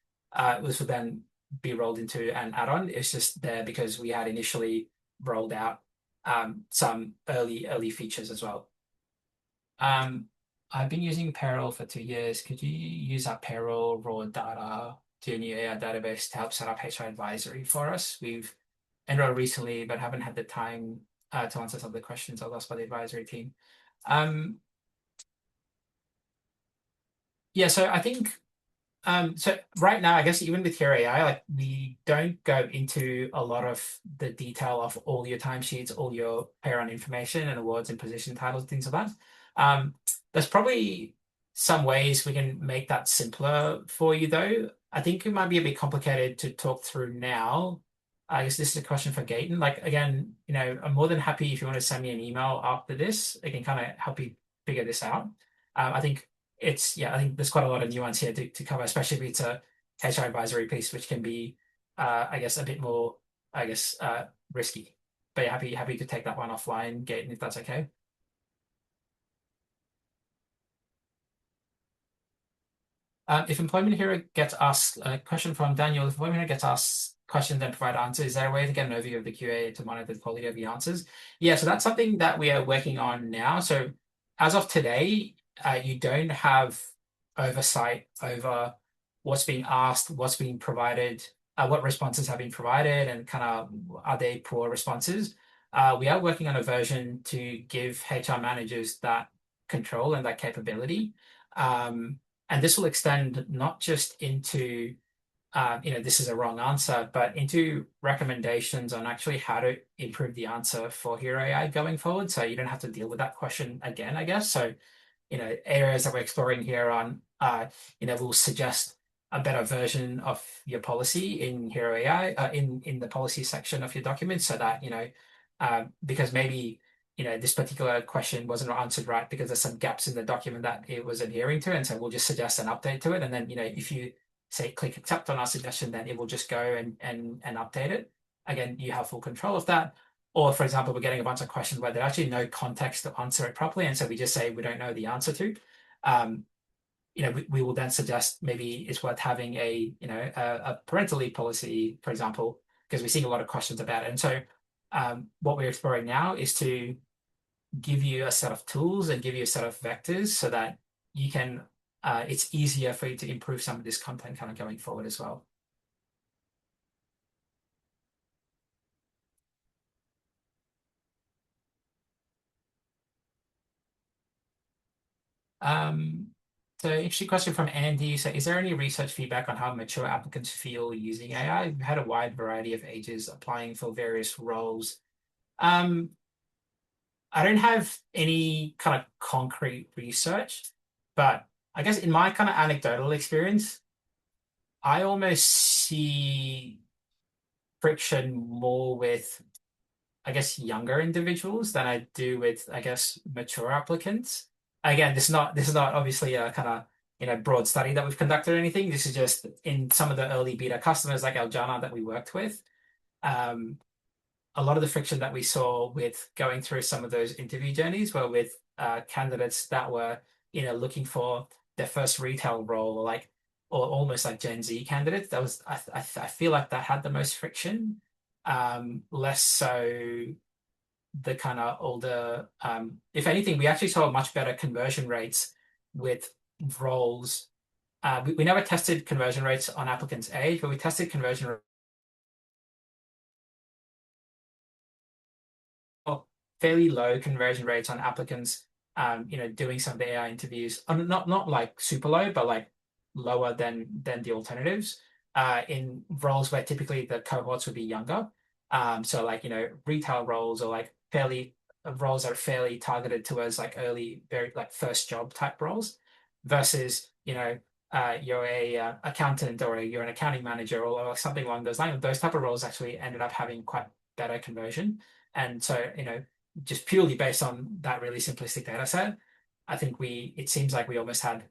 this would then be rolled into an add-on. It's just there because we had initially rolled out some early features as well. Um, I've been using payroll for 2 years. Could you use our payroll raw data to a new AI database to help set up HR advisory for us? We've enrolled recently, but haven't had the time to answer some of the questions asked by the advisory team. Um, yeah, so I think so right now, I guess even with your AI, like we don't go into a lot of the detail of all your timesheets, all your pay run information and awards and position titles, things like that. Um, there's probably some ways we can make that simpler for you though. I think it might be a bit complicated to talk through now. I guess this is a question for Gaten. Like again, I'm more than happy if you want to send me an email after this. I can kind of help you figure this out. I think I think there's quite a lot of nuance here to cover, especially if it's a HR advisory piece, which can be, I guess, a bit more, I guess, risky. But yeah, happy to take that one offline, Gaten, if that's okay. If Employment Hero gets asked a question from Daniel, if Employment Hero gets asked questions and provide answers, is there a way to get an overview of the QA to monitor the quality of the answers? Yeah, so that's something that we are working on now. So as of today, you don't have oversight over what's being asked, what's being provided, what responses have been provided, and kind of are they poor responses. We are working on a version to give HR managers that control and that capability. And this will extend not just into, this is a wrong answer, but into recommendations on actually how to improve the answer for Hero AI going forward. So you don't have to deal with that question again, I guess. So, areas that we're exploring here on, will suggest a better version of your policy in Hero AI, in the policy section of your document so that, because maybe this particular question wasn't answered right because there's some gaps in the document that it was adhering to, and so we'll just suggest an update to it. And then if you say click accept on our suggestion, then it will just go and update it. Again, you have full control of that. Or for example, we're getting a bunch of questions where there's actually no context to answer it properly, and so we just say we don't know the answer to. We will then suggest maybe it's worth having a parental leave policy, for example, because we're seeing a lot of questions about it. And so what we're exploring now is to give you a set of tools and give you a set of vectors so that you can it's easier for you to improve some of this content kind of going forward as well. Um, So interesting question from Andy. So is there any research feedback on how mature applicants feel using AI? We've had a wide variety of ages applying for various roles. Um, I don't have any kind of concrete research, but I guess in my kind of anecdotal experience, I almost see friction more with, I guess, younger individuals than I do with, I guess, mature applicants. Again, this is not obviously a kind of broad study that we've conducted or anything. This is just in some of the early beta customers like Aljana that we worked with. Um, a lot of the friction that we saw with going through some of those interview journeys were with candidates that were looking for their first retail role or almost like Gen Z candidates. That was I feel like that had the most friction. Less so the kind of older. If anything, we actually saw much better conversion rates with roles. We never tested conversion rates on applicants' age, but we tested conversion fairly low conversion rates on applicants, doing some of the AI interviews. Not like super low, but like lower than the alternatives. In roles where typically the cohorts would be younger. So like retail roles or like fairly roles that are fairly targeted towards like early, very like first job type roles, versus you're a accountant or you're an accounting manager or something along those lines. Those type of roles actually ended up having quite better conversion. And so, just purely based on that really simplistic data set, I think it seems like we almost had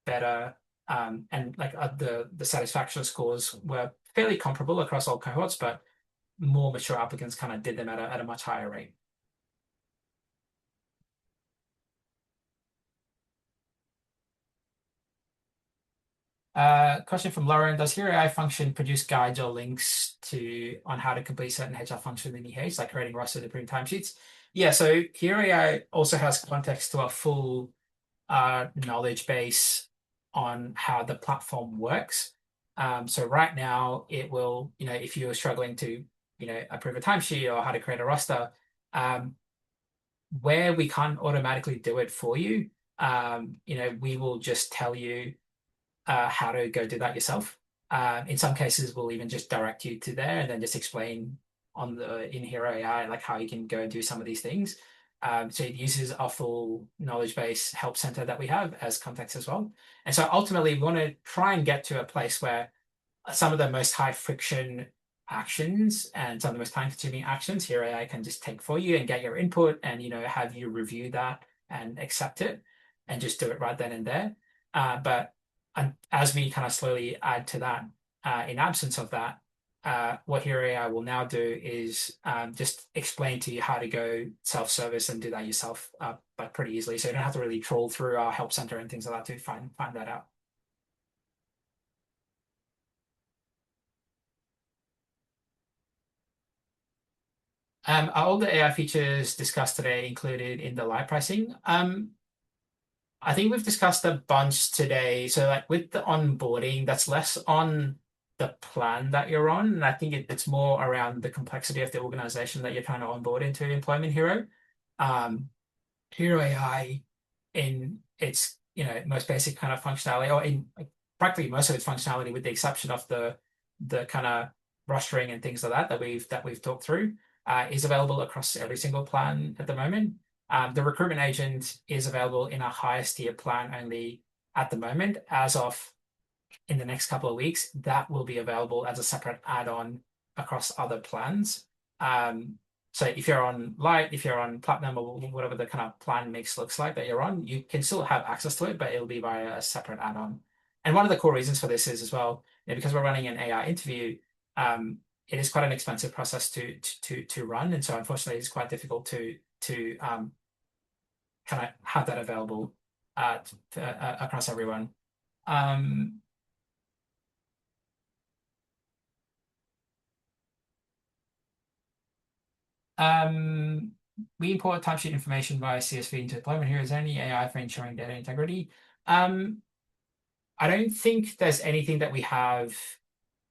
better and like the satisfaction scores were fairly comparable across all cohorts, but more mature applicants kind of did them at a much higher rate. Question from Lauren: does Hero AI function produce guides or links to on how to complete certain HR functions in EH, like creating rosters, approving timesheets? Yeah, so Hero AI also has context to a full knowledge base on how the platform works. So right now, it will, if you're struggling to, approve a timesheet or how to create a roster, um, where we can't automatically do it for you, we will just tell you how to go do that yourself. In some cases, we'll even just direct you to there and then just explain in Hero AI like how you can go and do some of these things. So it uses our full knowledge base help center that we have as context as well. And so ultimately, we want to try and get to a place where some of the most high friction actions and some of the most time consuming actions here AI can just take for you and get your input and have you review that and accept it and just do it right then and there. But as we kind of slowly add to that, in absence of that, what Hero AI will now do is just explain to you how to go self-service and do that yourself, but pretty easily. So you don't have to really troll through our help center and things like that to find that out. Are all the AI features discussed today included in the live pricing? I think we've discussed a bunch today. So like with the onboarding, that's less on the plan that you're on. And I think it's more around the complexity of the organization that you're trying to onboard into Employment Hero. Um, Hero AI in its most basic kind of functionality, or in like, practically most of its functionality, with the exception of the kind of rostering and things like that we've talked through, is available across every single plan at the moment. The recruitment agent is available in a highest tier plan only at the moment. As of in the next couple of weeks, that will be available as a separate add-on across other plans. So if you're on Light, if you're on Platinum, or whatever the kind of plan mix looks like that you're on, you can still have access to it, but it'll be via a separate add-on. And one of the core reasons for this is as well, because we're running an AI interview, it is quite an expensive process to run, and so unfortunately, it's quite difficult to kind of have that available across everyone. Um, Um, we import timesheet information via CSV into deployment here. Is there any AI for ensuring data integrity? Um, I don't think there's anything that we have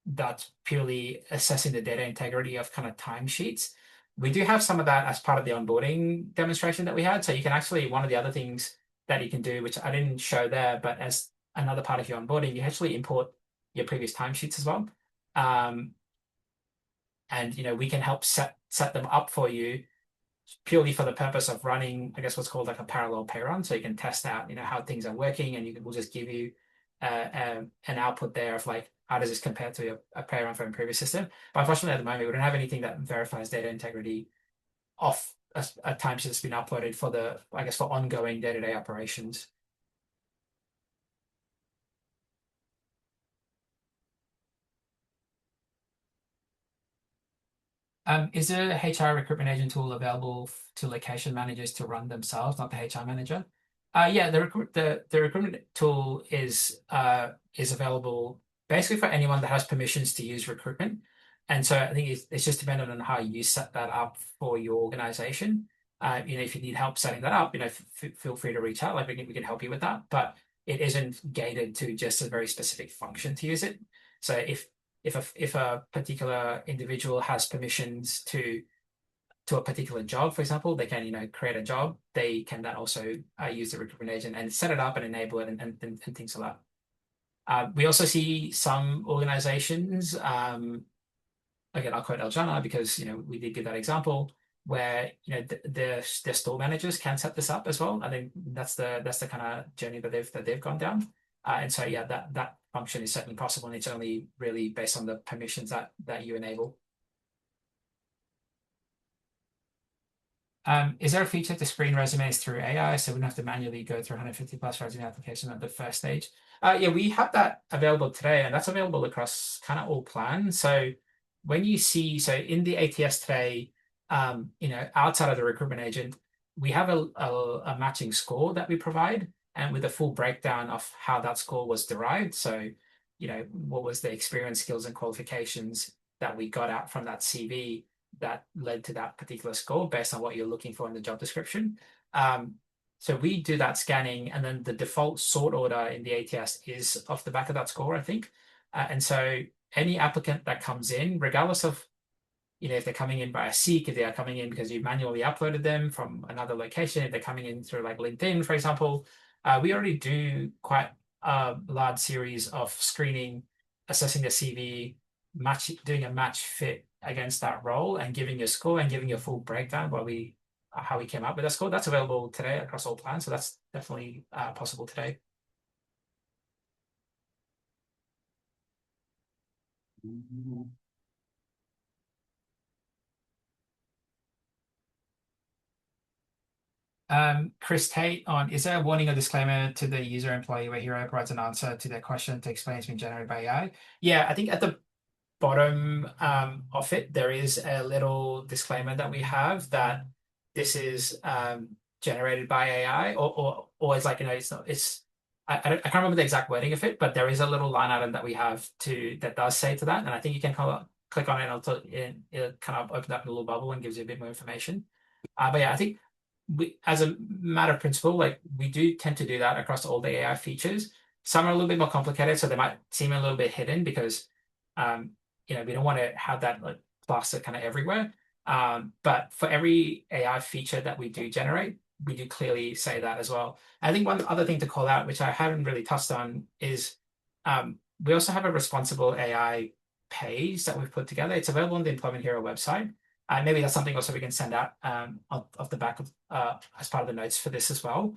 that's purely assessing the data integrity of kind of timesheets. We do have some of that as part of the onboarding demonstration that we had. So you can actually, one of the other things that you can do, which I didn't show there, but as another part of your onboarding, you actually import your previous timesheets as well. Um, and we can help set them up for you purely for the purpose of running, I guess, what's called like a parallel pay run. So you can test out, how things are working, and we'll just give you an output there of like, how does this compare to a pay run from a previous system? But unfortunately, at the moment, we don't have anything that verifies data integrity off a timesheet that's been uploaded for I guess, for ongoing day-to-day operations. Is the HR recruitment agent tool available to location managers to run themselves, not the HR manager? Yeah, the recruitment tool is available basically for anyone that has permissions to use recruitment. And so I think it's just dependent on how you set that up for your organization. If you need help setting that up, feel free to reach out. Like we can help you with that, but it isn't gated to just a very specific function to use it. So if a particular individual has permissions to a particular job, for example, they can create a job. They can then also use the recruitment agent and set it up and enable it and things like that. We also see some organizations. Again, I'll quote Eljana because we did give that example where their store managers can set this up as well. I think that's the kind of journey that they've gone down. And so yeah, that function is certainly possible, and it's only really based on the permissions that you enable. Is there a feature to screen resumes through AI so we don't have to manually go through 150 plus resume application at the first stage? Yeah, we have that available today, and that's available across kind of all plans. So when you see, so in the ATS today, outside of the recruitment agent, we have a matching score that we provide, and with a full breakdown of how that score was derived. So, what was the experience, skills, and qualifications that we got out from that CV that led to that particular score based on what you're looking for in the job description. So we do that scanning, and then the default sort order in the ATS is off the back of that score, I think. And so any applicant that comes in, regardless of if they're coming in by a seek, if they are coming in because you manually uploaded them from another location, if they're coming in through like LinkedIn, for example, we already do quite a large series of screening, assessing the CV, doing a match fit against that role, and giving you a score and giving you a full breakdown how we came up with that score. That's available today across all plans, so that's definitely possible today. Chris Tate on, is there a warning or disclaimer to the user employee where Hero provides an answer to their question to explain it's been generated by AI? Yeah, I think at the bottom of it, there is a little disclaimer that we have that this is generated by AI, or it's like, it's not, I can't remember the exact wording of it, but there is a little line item that we have that does say to that. And I think you can click on it, and it'll kind of open up a little bubble and gives you a bit more information. But yeah, I think as a matter of principle, like we do tend to do that across all the AI features. Some are a little bit more complicated, so they might seem a little bit hidden because we don't want to have that like plastered kind of everywhere. But for every AI feature that we do generate, we do clearly say that as well. I think one other thing to call out, which I haven't really touched on, is we also have a responsible AI page that we've put together. It's available on the Employment Hero website. Maybe that's something also we can send out off the back of as part of the notes for this as well.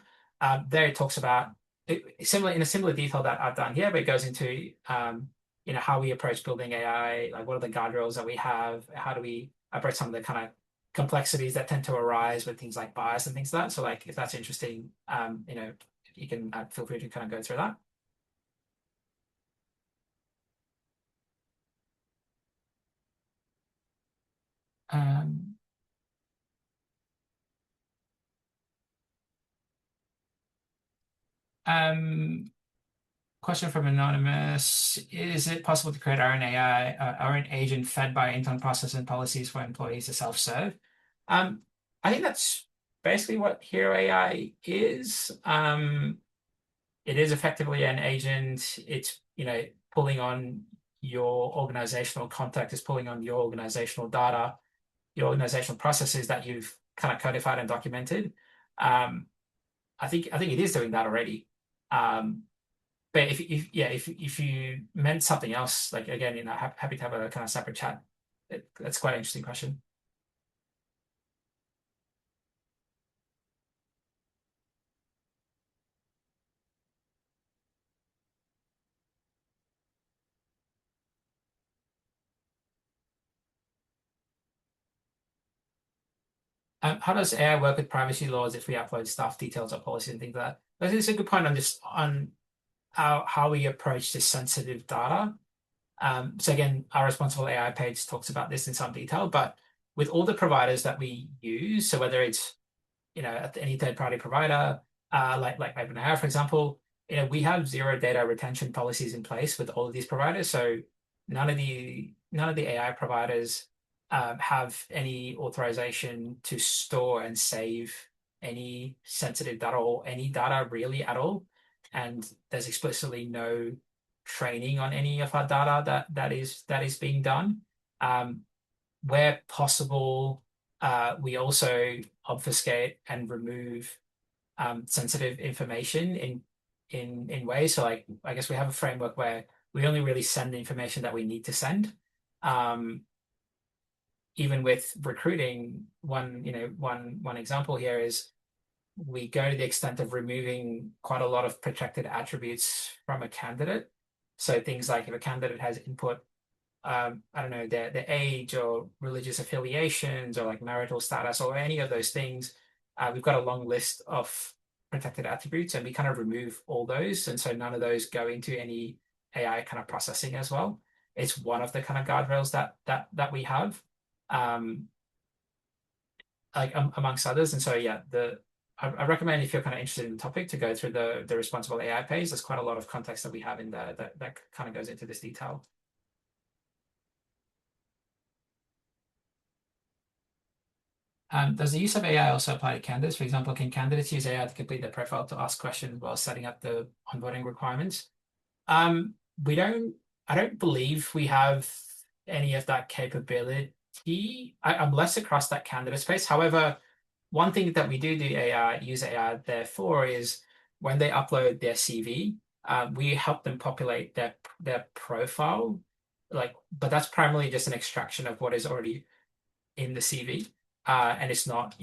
There it talks about in a similar detail that I've done here, but it goes into how we approach building AI, like what are the guardrails that we have, how do we approach some of the kind of complexities that tend to arise with things like bias and things like that. So like if that's interesting, you can feel free to kind of go through that. Um, um, Question from Anonymous. Is it possible to create our own AI, our own agent fed by internal process and policies for employees to self-serve? I think that's basically what Hero AI is. It is effectively an agent. It's, pulling on your organizational context, is pulling on your organizational data, your organizational processes that you've kind of codified and documented. I think it is doing that already. Um, but if yeah, if you meant something else, like again, happy to have a kind of separate chat. That's quite an interesting question. How does AI work with privacy laws if we upload staff details or policies and things like that? I think it's a good point on just on how we approach this sensitive data. So again, our responsible AI page talks about this in some detail, but with all the providers that we use, so whether it's any third party provider, like OpenAI, for example, we have zero data retention policies in place with all of these providers. So none of the AI providers have any authorization to store and save any sensitive data or any data really at all. And there's explicitly no training on any of our data that is being done. Um, where possible, we also obfuscate and remove sensitive information in ways. So, like, I guess we have a framework where we only really send the information that we need to send. Um, Even with recruiting, one example here is we go to the extent of removing quite a lot of protected attributes from a candidate. So things like if a candidate has input I don't know, their age or religious affiliations or like marital status or any of those things. We've got a long list of protected attributes and we kind of remove all those. And so none of those go into any AI kind of processing as well. It's one of the kind of guardrails that we have, um, like amongst others. And so yeah, I recommend if you're kind of interested in the topic to go through the responsible AI page. There's quite a lot of context that we have in there that kind of goes into this detail. Does the use of AI also apply to candidates? For example, can candidates use AI to complete their profile to ask questions while setting up the onboarding requirements? Um, we don't, I don't believe we have any of that capability. I'm less across that candidate space. However, one thing that we do use AI there for is when they upload their CV, we help them populate their profile, but that's primarily just an extraction of what is already in the CV, and it's not,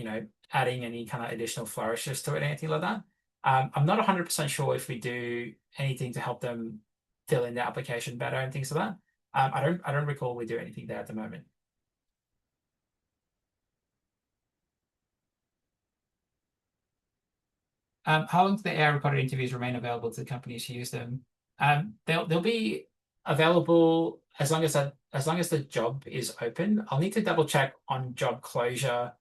adding any kind of additional flourishes to it, anything like that. I'm not 100% sure if we do anything to help them fill in their application better and things like that. I don't recall we do anything there at the moment. How long do the AI recorded interviews remain available to the companies who use them? They'll be available as long as the job is open. I'll need to double check on job closure,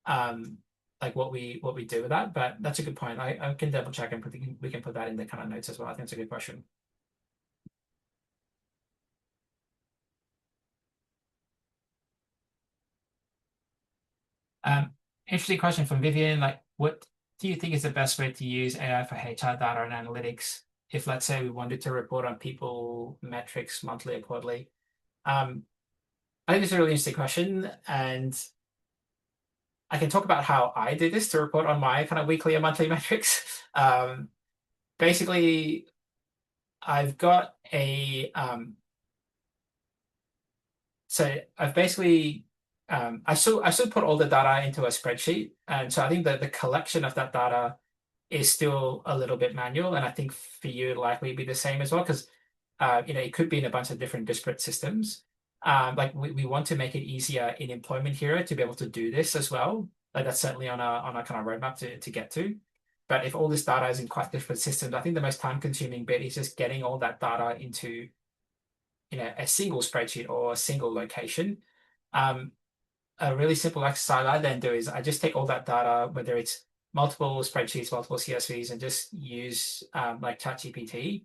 um, like what we do with that. But that's a good point. I can double check and we can put that in the kind of notes as well. I think it's a good question. Um, Interesting question from Vivian. Like, what do you think is the best way to use AI for HR data and analytics? If let's say we wanted to report on people metrics monthly or quarterly. Um, I think it's a really interesting question, and I can talk about how I did this to report on my kind of weekly or monthly metrics. Basically, I've got a so I've basically I still put all the data into a spreadsheet, and so I think that the collection of that data is still a little bit manual, and I think for you it'll likely be the same as well because it could be in a bunch of different disparate systems. Like we want to make it easier in Employment Hero to be able to do this as well. Like that's certainly on a kind of roadmap to get to. But if all this data is in quite different systems, I think the most time consuming bit is just getting all that data into a single spreadsheet or a single location. Um, a really simple exercise I then do is I just take all that data, whether it's multiple spreadsheets, multiple CSVs, and just use like ChatGPT.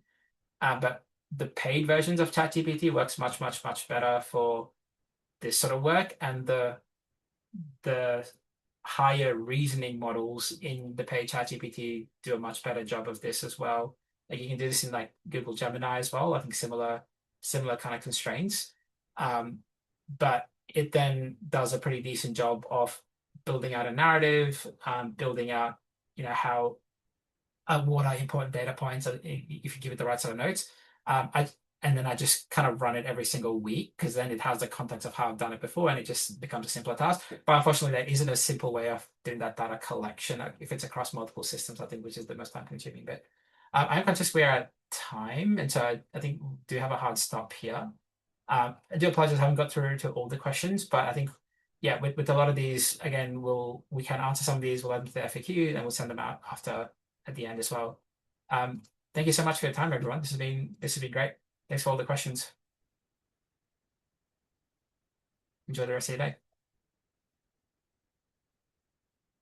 But the paid versions of ChatGPT works much, much, much better for this sort of work, and the higher reasoning models in the paid ChatGPT do a much better job of this as well. Like you can do this in like Google Gemini as well. I think similar kind of constraints. Um, but it then does a pretty decent job of building out a narrative, building out, how what are important data points if you give it the right sort of notes. I and then I just kind of run it every single week because then it has the context of how I've done it before and it just becomes a simpler task. But unfortunately, there isn't a simple way of doing that data collection if it's across multiple systems, I think, which is the most time consuming bit. I'm conscious we are at time, and so I think we do have a hard stop here. I do apologize, I haven't got through to all the questions, but I think, yeah, with a lot of these, again, we can answer some of these, we'll add them to the FAQ, and we'll send them out after at the end as well. Thank you so much for your time, everyone. This has been great. Thanks for all the questions. Enjoy the rest of your day.